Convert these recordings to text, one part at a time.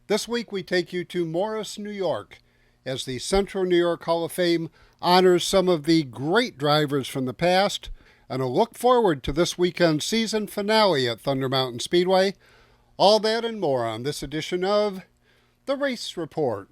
This week we take you to Morris, New York, as the Central New York Hall of Fame honors some of the great drivers from the past, and a look forward to this weekend's season finale at Thunder Mountain Speedway. All that and more on this edition of The Race Report.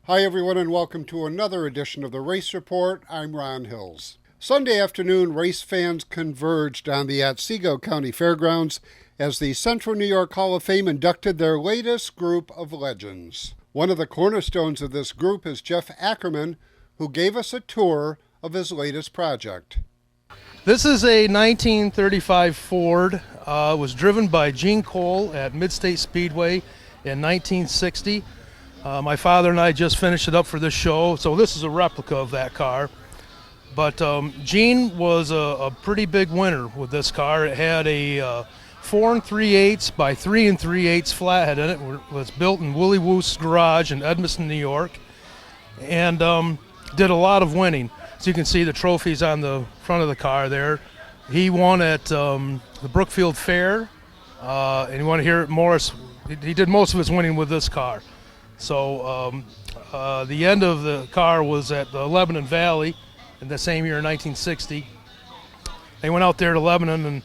Hi everyone and welcome to another edition of the Race Report. I'm Ron Hills. Sunday afternoon, race fans converged on the Otsego County Fairgrounds as the Central New York Hall of Fame inducted their latest group of legends. One of the cornerstones of this group is Jeff Ackerman, who gave us a tour of his latest project. This is a 1935 Ford. It was driven by Gene Cole at Midstate Speedway in 1960. My father and I just finished it up for this show, so this is a replica of that car. But Gene was a pretty big winner with this car. It had a 4 3/8 by 3 3/8 flathead in it. It was built in Willie Woost's garage in Edmiston, New York, and did a lot of winning. So you can see the trophies on the front of the car there. He won at the Brookfield Fair, and you want to hear it, Morris. He did most of his winning with this car. So the end of the car was at the Lebanon Valley in the same year, 1960. They went out there to Lebanon, and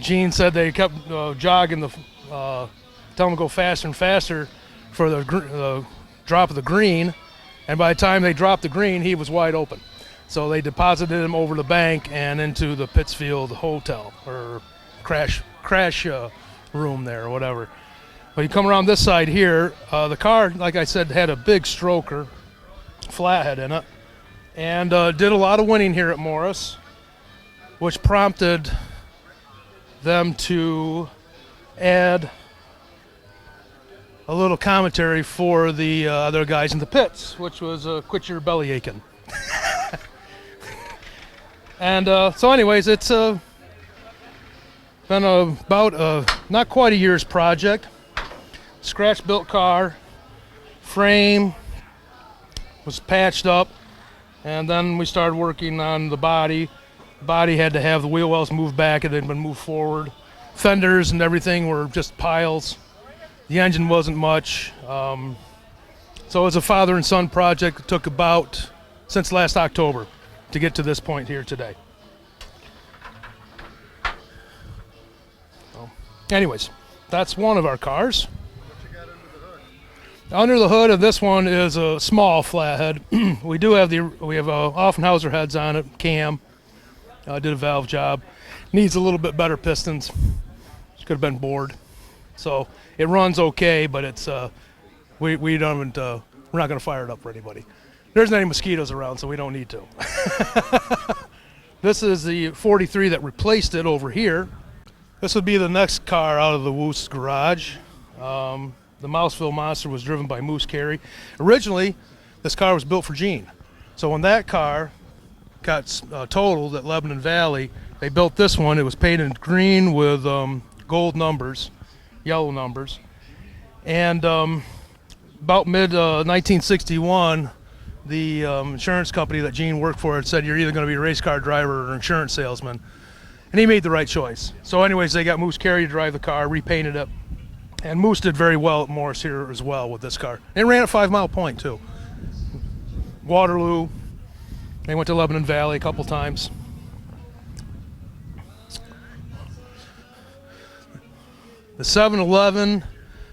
Gene said they kept jogging, telling them to go faster and faster for the drop of the green, and by the time they dropped the green, he was wide open. So they deposited him over the bank and into the Pittsfield Hotel, or crash room there, or whatever. But you come around this side here, the car, like I said, had a big stroker, flathead in it, and did a lot of winning here at Morris, which prompted them to add a little commentary for the other guys in the pits, which was Quit Your Belly Aching. And so anyways, it's been about not quite a year's project. Scratch-built car, frame was patched up, and then we started working on the body. The body had to have the wheel wells moved back, it had been moved forward. Fenders and everything were just piles. The engine wasn't much. So it was a father and son project. It took about since last October to get to this point here today. So, anyways, that's one of our cars. Under the hood of this one is a small flathead. we have Offenhauser heads on it. Cam did a valve job. Needs a little bit better pistons. Could have been bored. So it runs okay, but it's we're not going to fire it up for anybody. There's not any mosquitoes around, so we don't need to. This is the 43 that replaced it over here. This would be the next car out of the Woost's garage. The Mouseville Monster was driven by Moose Carey. Originally, this car was built for Gene. So when that car got totaled at Lebanon Valley, they built this one. It was painted green with gold numbers, yellow numbers. And about mid-1961, the insurance company that Gene worked for had said, you're either going to be a race car driver or an insurance salesman. And he made the right choice. So anyways, they got Moose Carey to drive the car, repainted it. And Moose did very well at Morris here as well with this car. It ran at 5 Mile Point too. Waterloo. They went to Lebanon Valley a couple times. The 711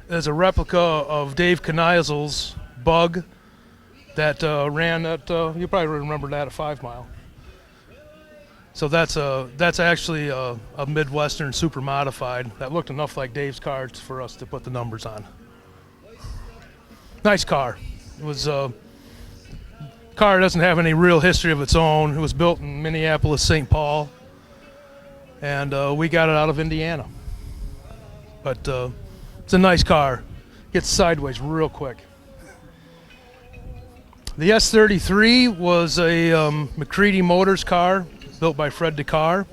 is a replica of Dave Kniesel's Bug that ran at, you probably remember that, at 5 Mile. So that's actually a Midwestern super modified that looked enough like Dave's car for us to put the numbers on. Nice car. It was car doesn't have any real history of its own. It was built in Minneapolis, St. Paul, and we got it out of Indiana. But it's a nice car. gets sideways real quick. The S33 was a McCready Motors car built by Fred Dakar,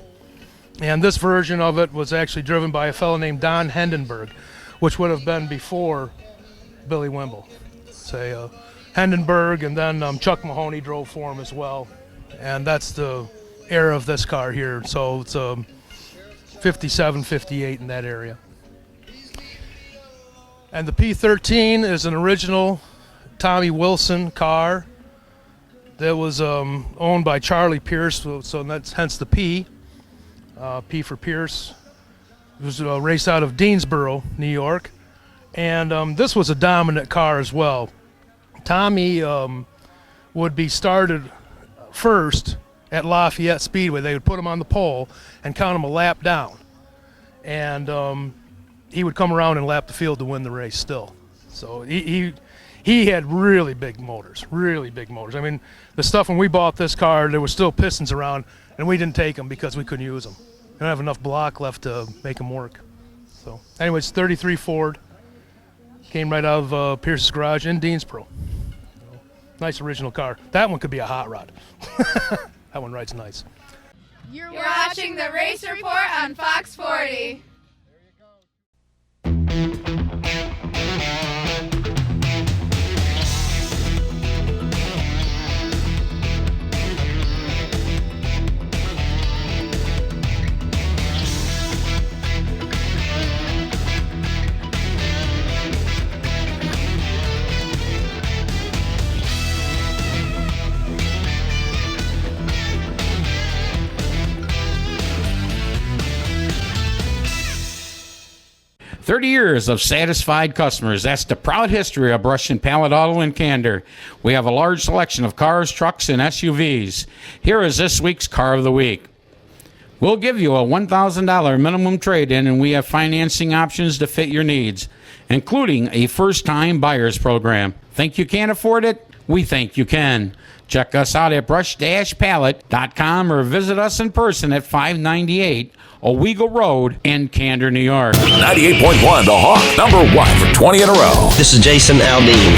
and this version of it was actually driven by a fellow named Don Hendenberg, which would have been before Billy Wimble. Say Hendenberg, and then Chuck Mahoney drove for him as well, and that's the era of this car here. So it's 57, 58 in that area. And the P13 is an original Tommy Wilson car that was owned by Charlie Pierce, so that's hence the P for Pierce. It was a race out of Deansboro, New York, and this was a dominant car as well. Tommy would be started first at Lafayette Speedway. They would put him on the pole and count him a lap down, and he would come around and lap the field to win the race still. So he had really big motors. I mean, the stuff when we bought this car, there were still pistons around, and we didn't take them because we couldn't use them. We don't have enough block left to make them work. So anyways, 33 Ford. Came right out of Pierce's garage in Deansboro. Nice original car. That one could be a hot rod. That one rides nice. You're watching the Race Report on Fox 40. 30 years of satisfied customers. That's the proud history of Brush and Pallet Auto in Candor. We have a large selection of cars, trucks, and SUVs. Here is this week's Car of the Week. We'll give you a $1,000 minimum trade-in, and we have financing options to fit your needs, including a first-time buyer's program. Think you can't afford it? We think you can. Check us out at brush-pallet.com or visit us in person at 598 Owego Road in Candor, New York. 98.1 The Hawk, number one for 20 in a row. This is Jason Aldean.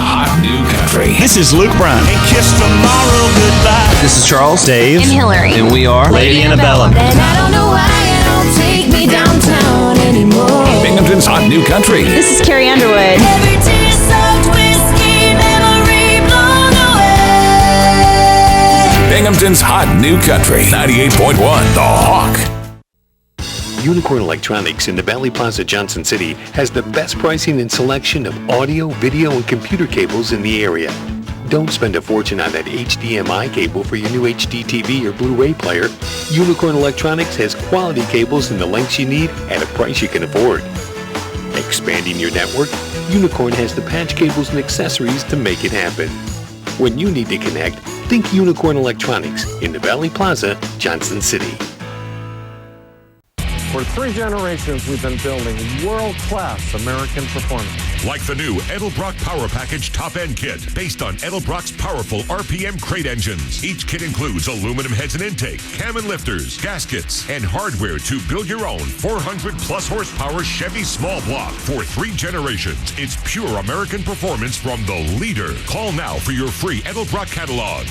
Hot new country. This is Luke Brown. And kiss tomorrow goodbye. This is Charles, Dave, and Hillary. And we are Lady Annabella. And I don't know why you don't take me downtown anymore. Binghamton's Hot New Country. This is Carrie Underwood. Every tear soaked whiskey memory blown away. Binghamton's Hot New Country. 98.1 The Hawk. Unicorn Electronics in the Valley Plaza, Johnson City has the best pricing and selection of audio, video, and computer cables in the area. Don't spend a fortune on that HDMI cable for your new HD TV or Blu-ray player. Unicorn Electronics has quality cables in the lengths you need at a price you can afford. Expanding your network, Unicorn has the patch cables and accessories to make it happen. When you need to connect, think Unicorn Electronics in the Valley Plaza, Johnson City. For 3 generations, we've been building world-class American performance. Like the new Edelbrock Power Package Top-End Kit, based on Edelbrock's powerful RPM crate engines. Each kit includes aluminum heads and intake, cam and lifters, gaskets, and hardware to build your own 400-plus horsepower Chevy small block. For 3 generations, it's pure American performance from the leader. Call now for your free Edelbrock catalog.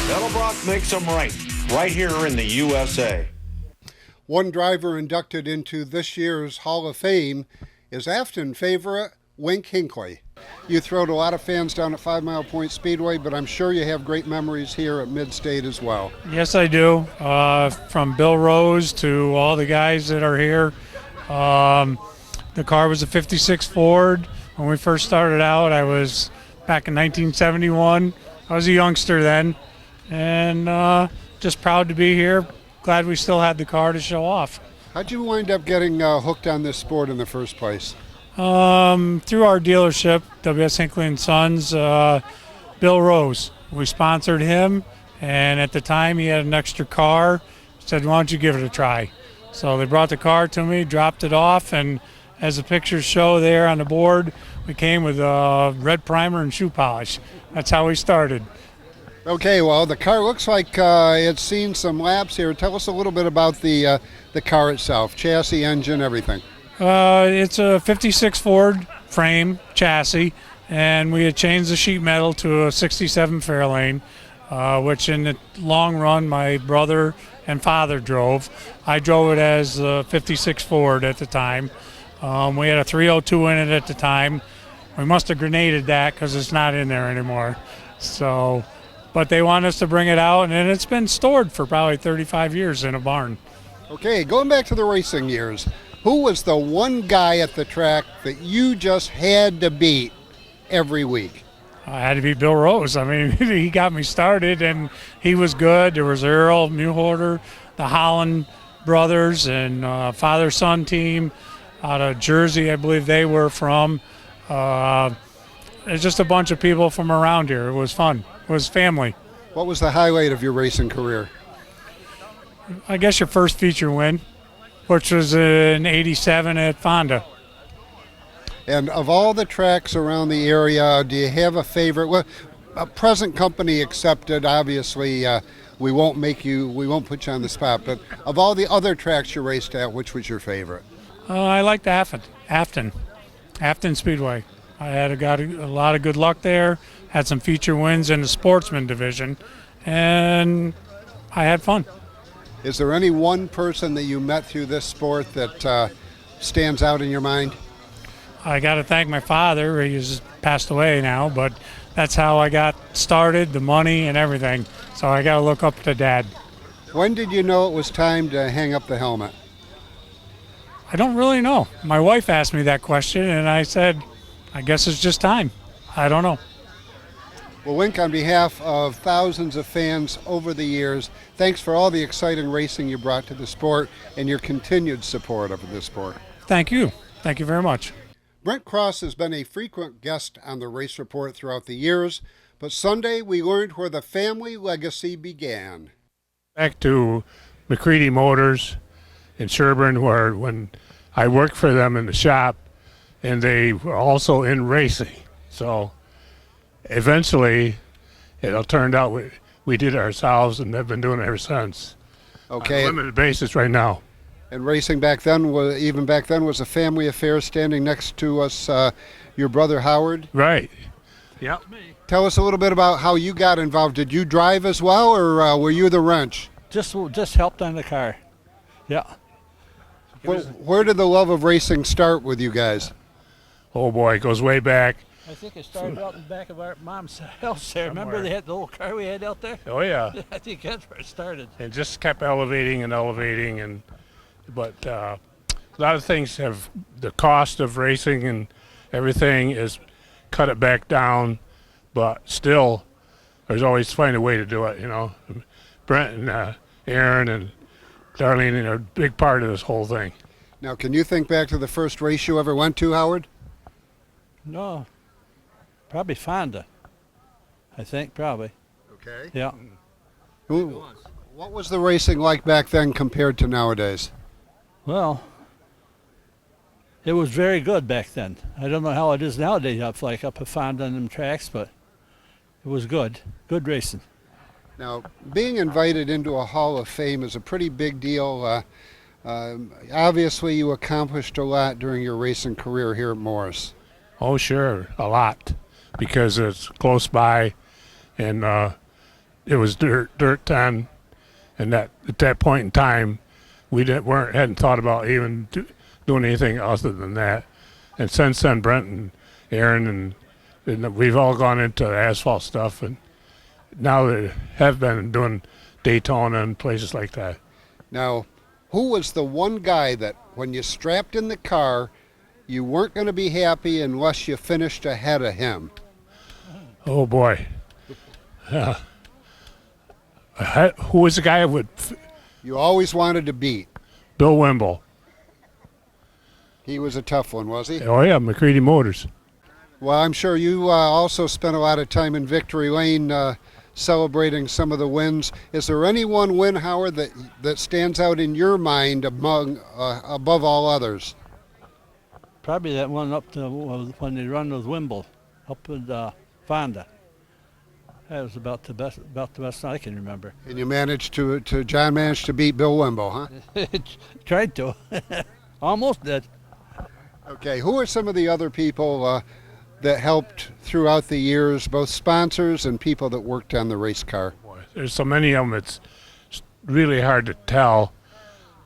Edelbrock makes them right here in the USA. One driver inducted into this year's Hall of Fame is Afton favorite Wink Hinckley. You throwed a lot of fans down at 5 Mile Point Speedway, but I'm sure you have great memories here at Mid-State as well. Yes, I do. From Bill Rose to all the guys that are here. The car was a 56 Ford. When we first started out, I was back in 1971. I was a youngster then, and just proud to be here. Glad we still had the car to show off. How'd you wind up getting hooked on this sport in the first place? Through our dealership, W.S. Hinckley & Sons, Bill Rose. We sponsored him, and at the time he had an extra car. Said, why don't you give it a try? So they brought the car to me, dropped it off, and as the pictures show there on the board, we came with red primer and shoe polish. That's how we started. Okay, well, the car looks like it's seen some laps here. Tell us a little bit about the car itself, chassis, engine, everything. It's a 56 Ford frame chassis, and we had changed the sheet metal to a 67 Fairlane, which in the long run my brother and father drove. I drove it as a 56 Ford at the time. We had a 302 in it at the time. We must have grenaded that because it's not in there anymore. So, but they want us to bring it out, and it's been stored for probably 35 years in a barn. Okay, going back to the racing years, who was the one guy at the track that you just had to beat every week? I had to beat Bill Rose. I mean, he got me started, and he was good. There was Earl Muholder, the Holland brothers, and father-son team out of Jersey, I believe they were from. It's just a bunch of people from around here. It was fun. It was family. What was the highlight of your racing career? I guess your first feature win, which was in '87 at Fonda. And of all the tracks around the area, do you have a favorite? Well, a present company accepted, obviously. We won't put you on the spot. But of all the other tracks you raced at, which was your favorite? I liked Afton Speedway. I got a lot of good luck there. Had some feature wins in the sportsman division, and I had fun. Is there any one person that you met through this sport that stands out in your mind? I got to thank my father. He's passed away now, but that's how I got started, the money and everything. So I got to look up to Dad. When did you know it was time to hang up the helmet? I don't really know. My wife asked me that question, and I said, I guess it's just time. I don't know. Well, Wink, on behalf of thousands of fans over the years, thanks for all the exciting racing you brought to the sport and your continued support of the sport. Thank you. Thank you very much. Brent Cross has been a frequent guest on the Race Report throughout the years, but Sunday we learned where the family legacy began. Back to McCready Motors in Sherburne, where when I worked for them in the shop, and they were also in racing. So eventually it turned out we did it ourselves, and they've been doing it ever since. Okay. On a limited basis right now. And racing back then was a family affair. Standing next to us, your brother Howard. Right. Yeah. Tell us a little bit about how you got involved. Did you drive as well, or were you the wrench? Just helped on the car. Yeah. Well, where did the love of racing start with you guys? Oh boy, it goes way back. I think it started out in the back of our mom's house there. Remember they had the old car we had out there? Oh yeah. I think that's where it started. And just kept elevating, but a lot of things have the cost of racing and everything is cut it back down, but still there's always find a way to do it, you know. Brent and Aaron and Darlene are a big part of this whole thing. Now, can you think back to the first race you ever went to, Howard? No, probably Fonda. I think probably. Okay. Yeah. What was the racing like back then compared to nowadays? Well, it was very good back then. I don't know how it is nowadays up at Fonda on them tracks, but it was good. Good racing. Now, being invited into a Hall of Fame is a pretty big deal. Obviously, you accomplished a lot during your racing career here at Morris. Oh, sure, a lot, because it's close by, and it was dirt time, and that at that point in time, we hadn't thought about even doing anything other than that. And since then, Brent and Aaron and we've all gone into asphalt stuff, and now they have been doing Daytona and places like that. Now, who was the one guy that when you strapped in the car, you weren't going to be happy unless you finished ahead of him? Oh boy. Who was the guy you always wanted to beat? Bill Wimble. He was a tough one, was he? Oh yeah, McCready Motors. Well, I'm sure you also spent a lot of time in Victory Lane celebrating some of the wins. Is there any one win, Howard, that stands out in your mind above all others? Probably that one up to when they run with Wimble, up with Fonda. That was about the best I can remember. And you John managed to beat Bill Wimble, huh? Tried to. Almost did. Okay, who are some of the other people that helped throughout the years, both sponsors and people that worked on the race car? There's so many of them, it's really hard to tell.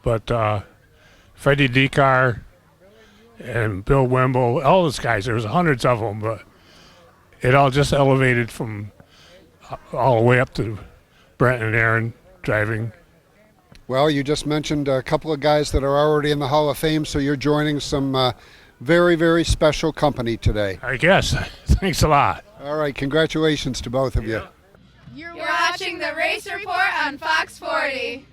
But Freddie Decar and Bill Wimble, all those guys, there was hundreds of them, but it all just elevated from all the way up to Brent and Aaron driving. Well, you just mentioned a couple of guys that are already in the Hall of Fame, so you're joining some very, very special company today. I guess. Thanks a lot. All right, congratulations to both of you. You're watching the Race Report on Fox 40.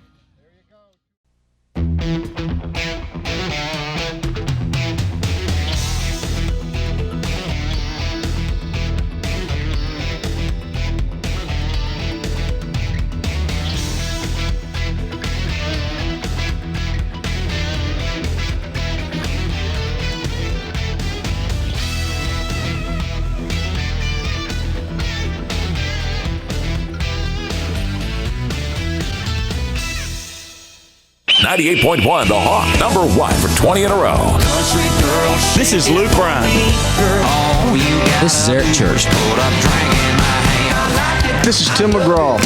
98.1 The Hawk, #1 for 20 in a row. This is Luke Bryan. This is Eric Church. This is Tim McGraw.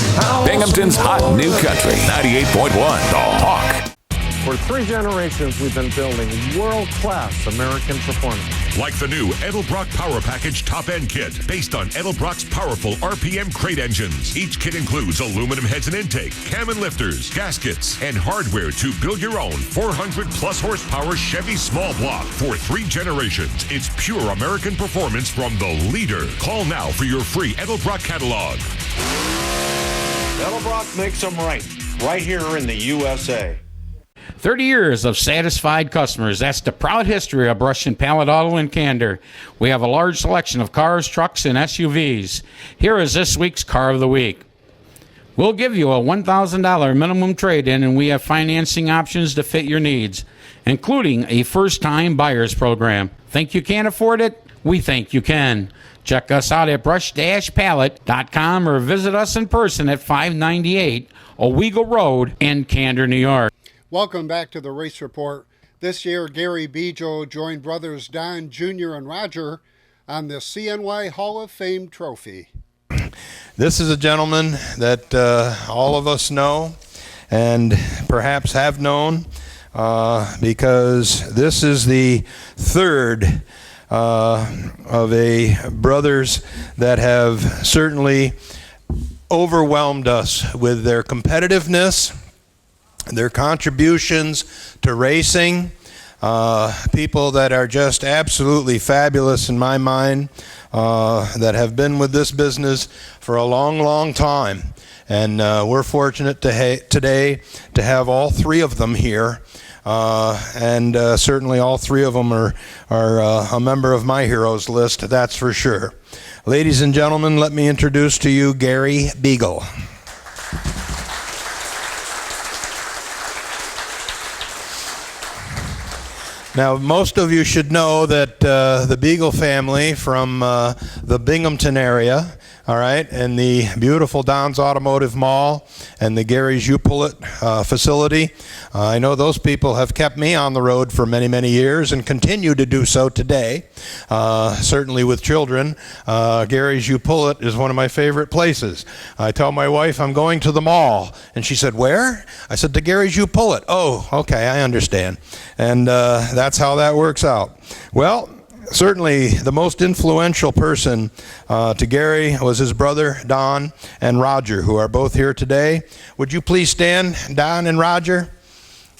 Binghamton's hot new country, 98.1 The Hawk. For 3 generations, we've been building world-class American performance. Like the new Edelbrock Power Package Top End Kit, based on Edelbrock's powerful RPM crate engines. Each kit includes aluminum heads and intake, cam and lifters, gaskets, and hardware to build your own 400-plus horsepower Chevy small block. For 3 generations, it's pure American performance from the leader. Call now for your free Edelbrock catalog. Edelbrock makes them right here in the USA. 30 years of satisfied customers. That's the proud history of Brush and Pallet Auto in Candor. We have a large selection of cars, trucks, and SUVs. Here is this week's Car of the Week. We'll give you a $1,000 minimum trade-in, and we have financing options to fit your needs, including a first-time buyer's program. Think you can't afford it? We think you can. Check us out at brush-pallet.com or visit us in person at 598 Owego Road in Candor, New York. Welcome back to the Race Report. This year, Gary Bijo joined brothers Don Jr. and Roger on the CNY Hall of Fame trophy. This is a gentleman that all of us know and perhaps have known because this is the third of a brothers that have certainly overwhelmed us with their competitiveness, their contributions to racing, people that are just absolutely fabulous in my mind, that have been with this business for a long, long time. And we're fortunate today to have all 3 of them here. And certainly all 3 of them are a member of my heroes list, that's for sure. Ladies and gentlemen, let me introduce to you Gary Beagle. Now, most of you should know that the Beagle family from the Binghamton area, all right, and the beautiful Don's Automotive Mall and the Gary's U-Pullet facility, I know those people have kept me on the road for many, many years and continue to do so today. Certainly with children, Gary's U-Pullet is one of my favorite places. I tell my wife I'm going to the mall, and she said, "Where?" I said, "To Gary's U-Pullet." "Oh, okay, I understand." And that's how that works out. Well, certainly the most influential person to Gary was his brother Don and Roger, who are both here today. Would you please stand, Don and Roger?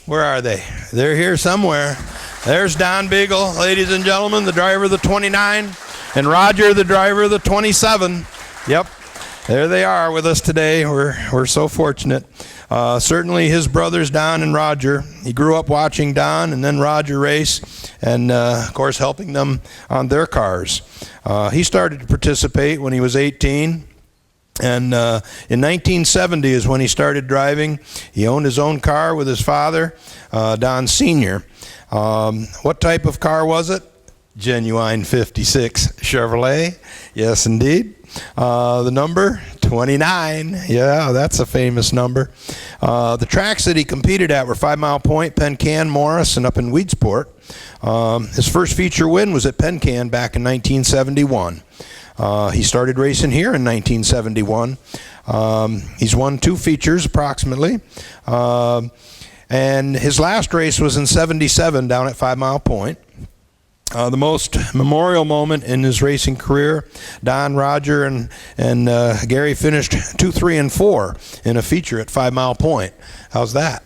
Where are they? They're here somewhere. There's Don Beagle, ladies and gentlemen, the driver of the 29, and Roger, the driver of the 27. Yep, there they are with us today. We're so fortunate. Certainly his brothers Don and Roger, he grew up watching Don and then Roger race, and of course helping them on their cars. He started to participate when he was 18, and in 1970 is when he started driving. He owned his own car with his father, Don Sr. What type of car was it? Genuine 56 Chevrolet. Yes, indeed. The number 29. Yeah, that's a famous number. The tracks that he competed at were 5 Mile Point, Penn Can, Morris, and up in Weedsport. His first feature win was at Penn Can back in 1971. He started racing here in 1971. He's won 2 features approximately. And his last race was in 77 down at 5 Mile Point. The most memorial moment in his racing career, Don, Roger, and Gary finished 2, 3, and 4 in a feature at 5 Mile Point. How's that?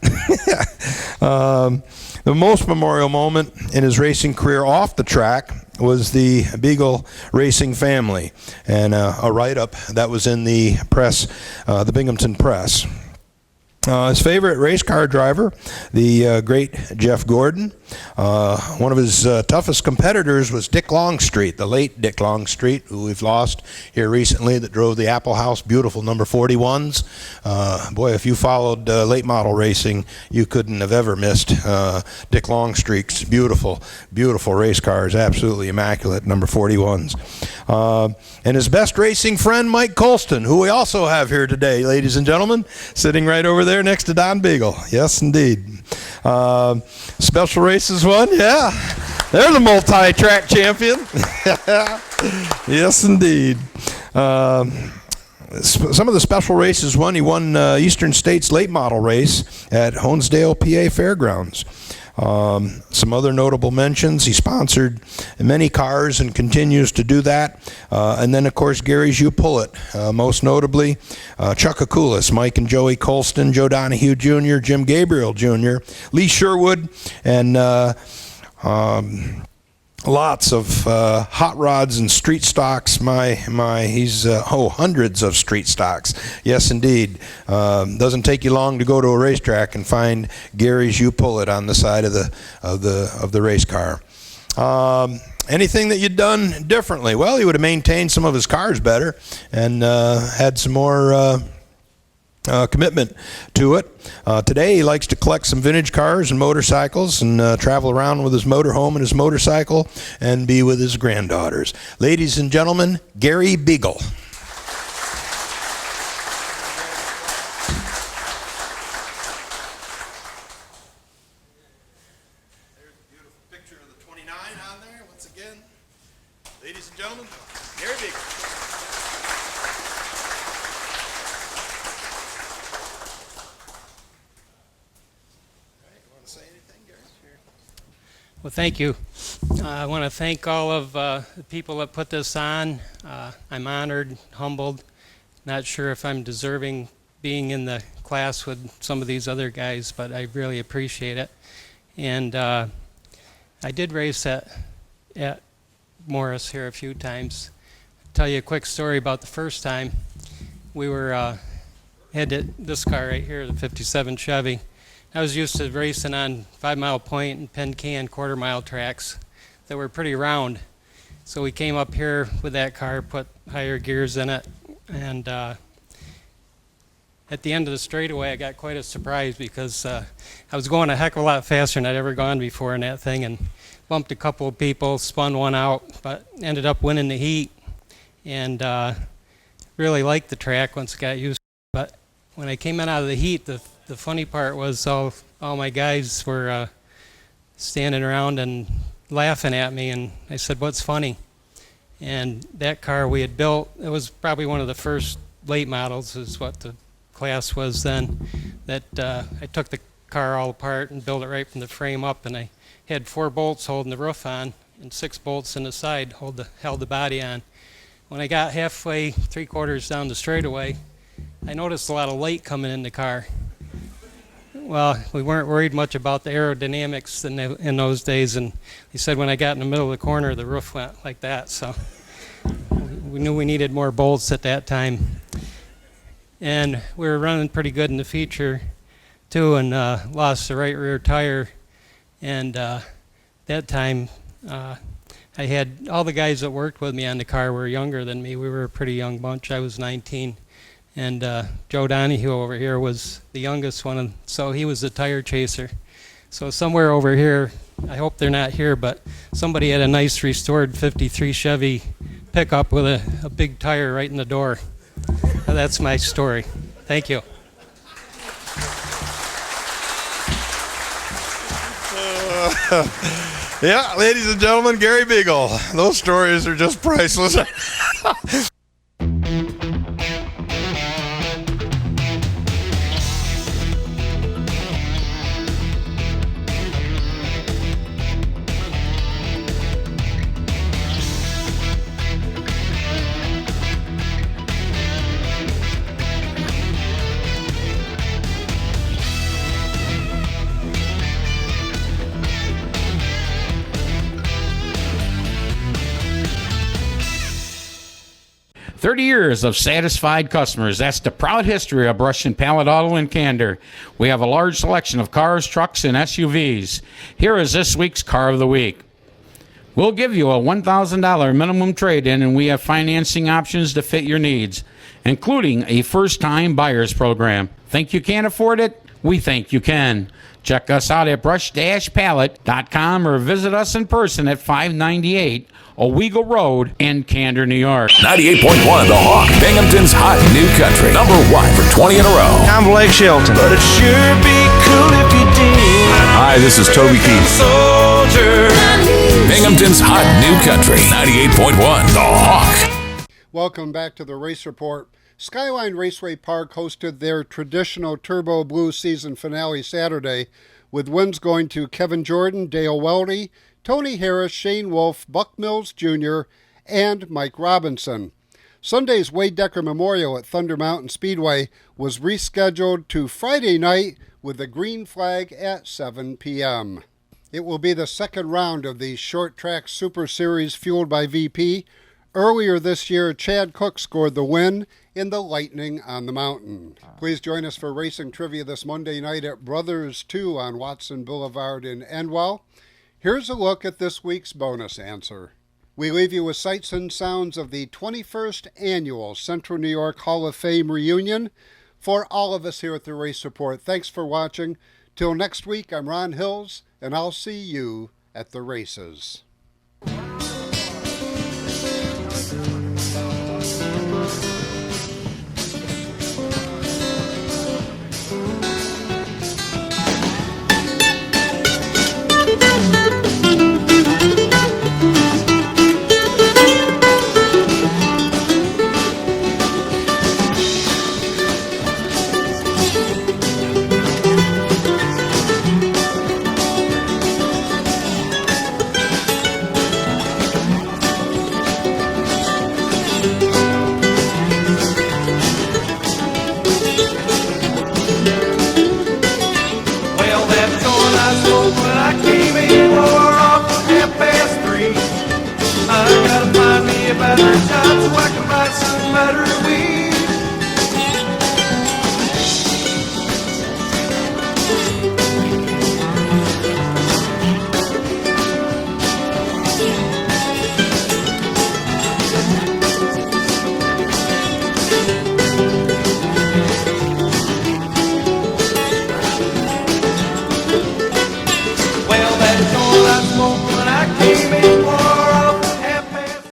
The most memorial moment in his racing career off the track was the Beagle Racing family, and a write-up that was in the press, the Binghamton Press. His favorite race car driver, the great Jeff Gordon. One of his toughest competitors was Dick Longstreet, the late Dick Longstreet, who we've lost here recently, that drove the Apple House beautiful number 41s. Boy, if you followed late model racing, you couldn't have ever missed Dick Longstreet's beautiful, beautiful race cars, absolutely immaculate number 41s. And his best racing friend, Mike Colston, who we also have here today, ladies and gentlemen, sitting right over there next to Don Beagle. Yes, indeed. Special races won, yeah. There's a multi-track champion. Yes, indeed. Some of the special races won. He won Eastern States late model race at Honesdale, PA Fairgrounds. Some other notable mentions: he sponsored many cars and continues to do that. And then, of course, Gary's You Pull It, most notably Chuck Akulis, Mike and Joey Colston, Joe Donahue Jr., Jim Gabriel Jr., Lee Sherwood, and lots of hot rods and street stocks. He's hundreds of street stocks. Yes, indeed. Doesn't take you long to go to a racetrack and find Gary's You Pull It on the side of the race car. Anything that you'd done differently? Well, he would have maintained some of his cars better and had some more commitment to it. Today he likes to collect some vintage cars and motorcycles and travel around with his motorhome and his motorcycle and be with his granddaughters. Ladies and gentlemen, Gary Beagle. There's a beautiful picture of the 29 on there once again. Ladies and gentlemen, Gary Beagle. Well, thank you. I want to thank all of the people that put this on. I'm honored, humbled, not sure if I'm deserving being in the class with some of these other guys, but I really appreciate it. And I did race at Morris here a few times. I'll tell you a quick story about the first time. We were had this car right here, the 57 Chevy. I was used to racing on 5 Mile Point and Penn Can quarter-mile tracks that were pretty round. So we came up here with that car, put higher gears in it, and at the end of the straightaway I got quite a surprise because I was going a heck of a lot faster than I'd ever gone before in that thing, and bumped a couple of people, spun one out, but ended up winning the heat, and really liked the track once I got used to it. But when I came out of the heat, the funny part was all my guys were standing around and laughing at me, and I said, "What's funny?" And that car we had built, it was probably one of the first late models, is what the class was then, that I took the car all apart and built it right from the frame up, and I had 4 bolts holding the roof on and 6 bolts in the side held the body on. When I got halfway, 3/4 down the straightaway, I noticed a lot of light coming in the car. Well, we weren't worried much about the aerodynamics in those days, and he said when I got in the middle of the corner, the roof went like that. So we knew we needed more bolts at that time. And we were running pretty good in the feature, too, and lost the right rear tire. And that time, I had all the guys that worked with me on the car were younger than me. We were a pretty young bunch. I was 19. And Joe Donahue over here was the youngest one, and so he was the tire chaser. So somewhere over here, I hope they're not here, but somebody had a nice restored 53 Chevy pickup with a big tire right in the door. That's my story. Thank you. Yeah, ladies and gentlemen, Gary Beagle. Those stories are just priceless. 30 years of satisfied customers. That's the proud history of Brush and Pallet Auto in Candor. We have a large selection of cars, trucks, and SUVs. Here is this week's Car of the Week. We'll give you a $1,000 minimum trade-in, and we have financing options to fit your needs, including a first-time buyers program. Think you can't afford it? We think you can. Check us out at brush-pallet.com or visit us in person at 598 Owego Road in Candor, New York. 98.1 The Hawk, Binghamton's hot new country. Number 1 for 20 in a row. I'm Blake Shelton. But it sure be cool if you did. Hi, this is Toby Keith. Soldier. Binghamton's hot new country. 98.1 The Hawk. Welcome back to the Race Report. Skyline Raceway Park hosted their traditional Turbo Blue season finale Saturday, with wins going to Kevin Jordan, Dale Weldy, Tony Harris, Shane Wolf, Buck Mills Jr., and Mike Robinson. Sunday's Wade Decker Memorial at Thunder Mountain Speedway was rescheduled to Friday night with the green flag at 7 p.m. It will be the second round of the Short Track Super Series fueled by VP. Earlier this year, Chad Cook scored the win in the Lightning on the Mountain. Please join us for racing trivia this Monday night at Brothers 2 on Watson Boulevard in Endwell. Here's a look at this week's bonus answer. We leave you with sights and sounds of the 21st Annual Central New York Hall of Fame reunion. For all of us here at the Race Report, thanks for watching. Till next week, I'm Ron Hills, and I'll see you at the races. Better job so I can buy some better weed.